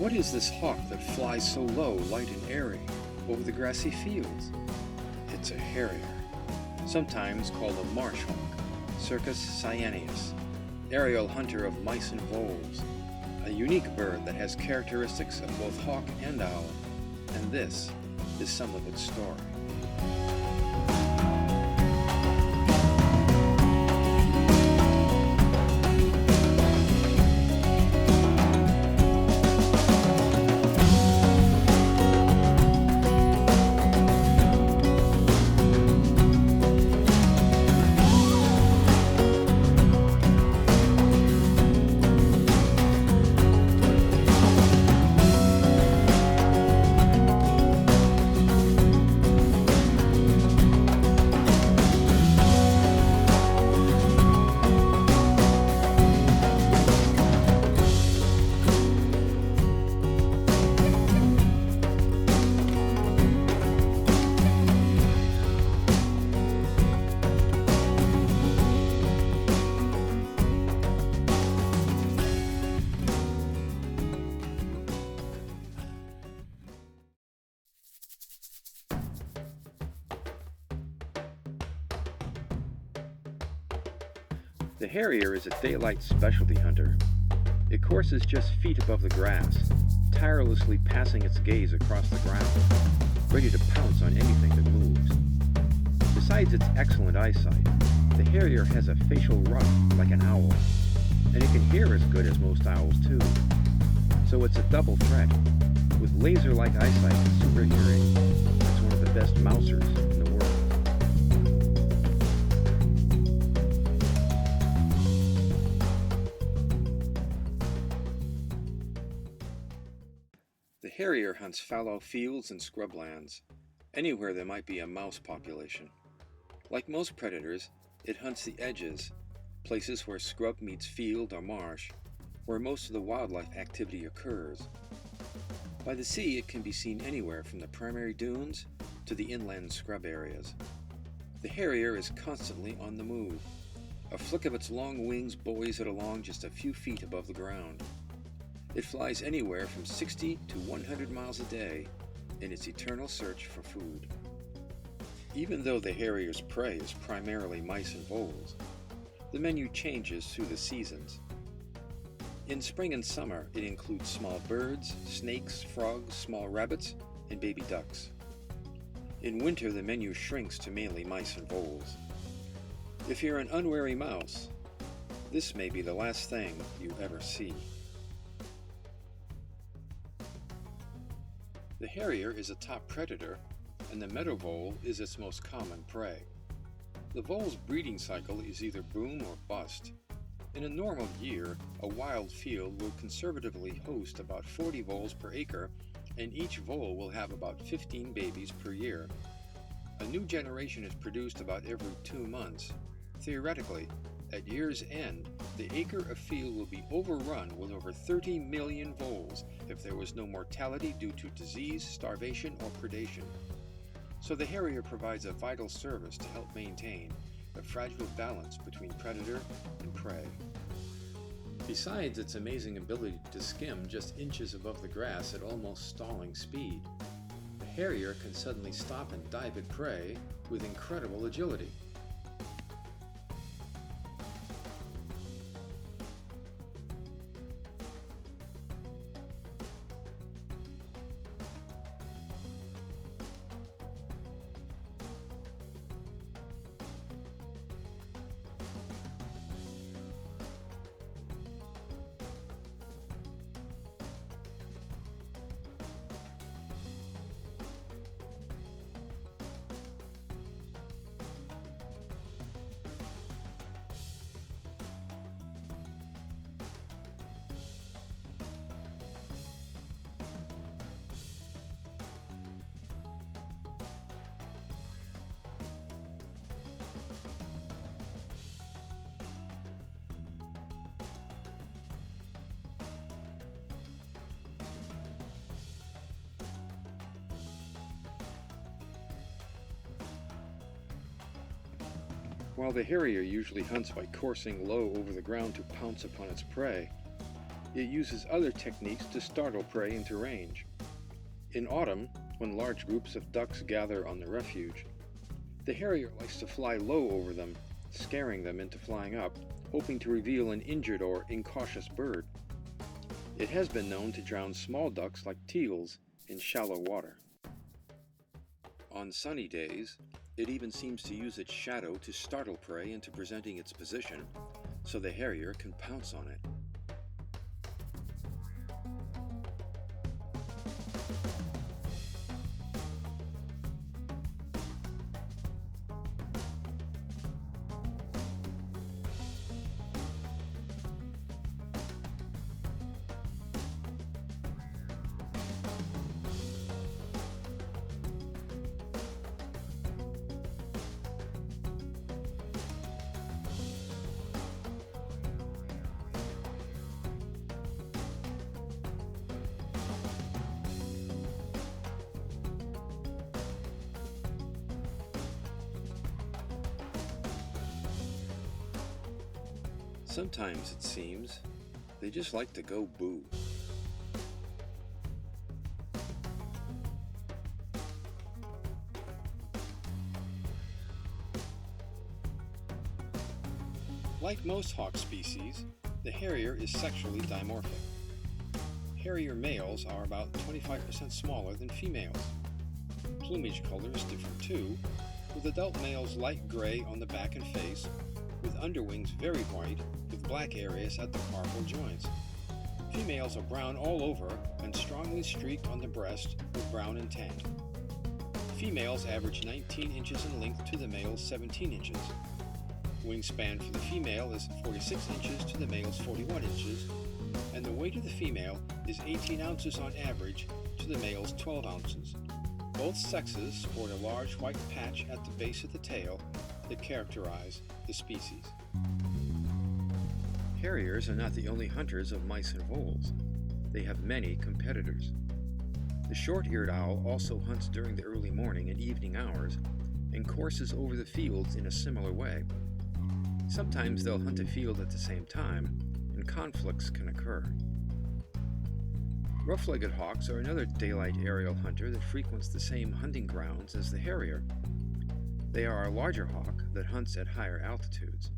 What is this hawk that flies so low, light and airy, over the grassy fields? It's a harrier, sometimes called a marsh hawk, Circus cyaneus, aerial hunter of mice and voles, a unique bird that has characteristics of both hawk and owl, and this is some of its story. The harrier is a daylight specialty hunter. It courses just feet above the grass, tirelessly passing its gaze across the ground, ready to pounce on anything that moves. Besides its excellent eyesight, the harrier has a facial rush like an owl, and it can hear as good as most owls too. So it's a double threat. With laser-like eyesight and super hearing, it's one of the best mousers in the world. The harrier hunts fallow fields and scrublands, anywhere there might be a mouse population. Like most predators, it hunts the edges, places where scrub meets field or marsh, where most of the wildlife activity occurs. By the sea, it can be seen anywhere from the primary dunes to the inland scrub areas. The harrier is constantly on the move. A flick of its long wings buoys it along just a few feet above the ground. It flies anywhere from 60 to 100 miles a day in its eternal search for food. Even though the harrier's prey is primarily mice and voles, the menu changes through the seasons. In spring and summer, it includes small birds, snakes, frogs, small rabbits, and baby ducks. In winter, the menu shrinks to mainly mice and voles. If you're an unwary mouse, this may be the last thing you ever see. The harrier is a top predator, and the meadow vole is its most common prey. The vole's breeding cycle is either boom or bust. In a normal year, a wild field will conservatively host about 40 voles per acre, and each vole will have about 15 babies per year. A new generation is produced about every 2 months. Theoretically, at year's end, the acre of field will be overrun with over 30 million voles if there was no mortality due to disease, starvation, or predation. So the harrier provides a vital service to help maintain the fragile balance between predator and prey. Besides its amazing ability to skim just inches above the grass at almost stalling speed, the harrier can suddenly stop and dive at prey with incredible agility. While the harrier usually hunts by coursing low over the ground to pounce upon its prey, it uses other techniques to startle prey into range. In autumn, when large groups of ducks gather on the refuge, the harrier likes to fly low over them, scaring them into flying up, hoping to reveal an injured or incautious bird. It has been known to drown small ducks like teals in shallow water. On sunny days, it even seems to use its shadow to startle prey into presenting its position, so the harrier can pounce on it. Sometimes, it seems, they just like to go boo. Like most hawk species, the harrier is sexually dimorphic. Harrier males are about 25% smaller than females. Plumage color is different too, with adult males light gray on the back and face, with underwings very white with black areas at the carpal joints. Females are brown all over and strongly streaked on the breast with brown and tan. Females average 19 inches in length to the male's 17 inches. Wingspan for the female is 46 inches to the male's 41 inches, and the weight of the female is 18 ounces on average to the male's 12 ounces. Both sexes sport a large white patch at the base of the tail that characterize the species. Harriers are not the only hunters of mice and voles. They have many competitors. The short-eared owl also hunts during the early morning and evening hours and courses over the fields in a similar way. Sometimes they'll hunt a field at the same time, and conflicts can occur. Rough-legged hawks are another daylight aerial hunter that frequents the same hunting grounds as the harrier. They are a larger hawk that hunts at higher altitudes.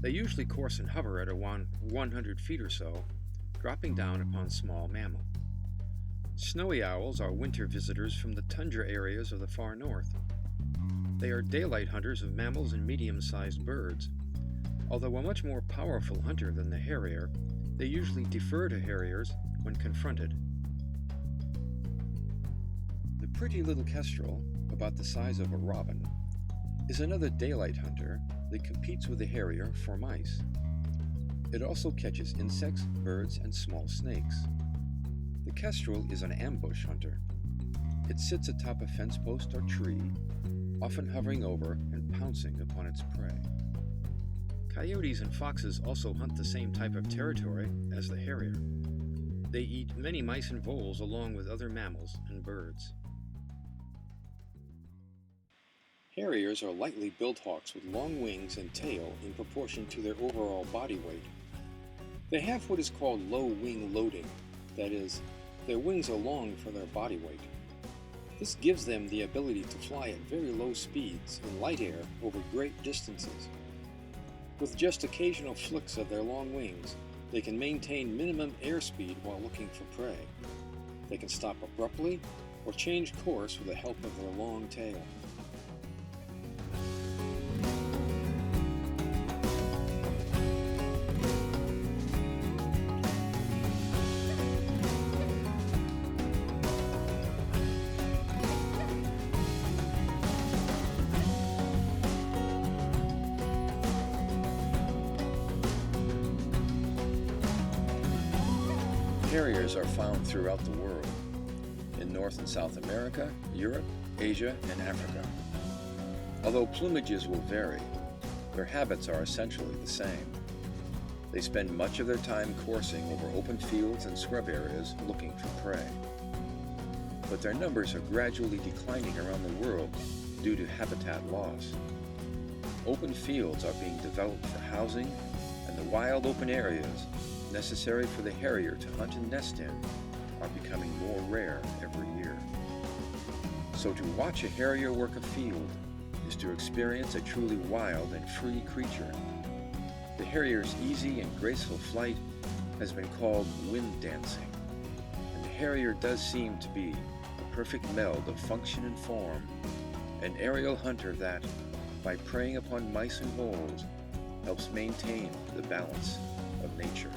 They usually course and hover at 100 feet or so, dropping down upon small mammal. Snowy owls are winter visitors from the tundra areas of the far north. They are daylight hunters of mammals and medium-sized birds. Although a much more powerful hunter than the harrier, they usually defer to harriers when confronted. The pretty little kestrel, about the size of a robin, is another daylight hunter that competes with the harrier for mice. It also catches insects, birds, and small snakes. The kestrel is an ambush hunter. It sits atop a fence post or tree, often hovering over and pouncing upon its prey. Coyotes and foxes also hunt the same type of territory as the harrier. They eat many mice and voles along with other mammals and birds. Harriers are lightly built hawks with long wings and tail in proportion to their overall body weight. They have what is called low wing loading, that is, their wings are long for their body weight. This gives them the ability to fly at very low speeds in light air over great distances. With just occasional flicks of their long wings, they can maintain minimum airspeed while looking for prey. They can stop abruptly or change course with the help of their long tail. Harriers are found throughout the world, in North and South America, Europe, Asia, and Africa. Although plumages will vary, their habits are essentially the same. They spend much of their time coursing over open fields and scrub areas looking for prey. But their numbers are gradually declining around the world due to habitat loss. Open fields are being developed for housing, and the wild open areas, necessary for the Harrier to hunt and nest in are becoming more rare every year. So to watch a Harrier work a field is to experience a truly wild and free creature. The Harrier's easy and graceful flight has been called wind dancing, and the Harrier does seem to be a perfect meld of function and form, an aerial hunter that, by preying upon mice and voles, helps maintain the balance of nature.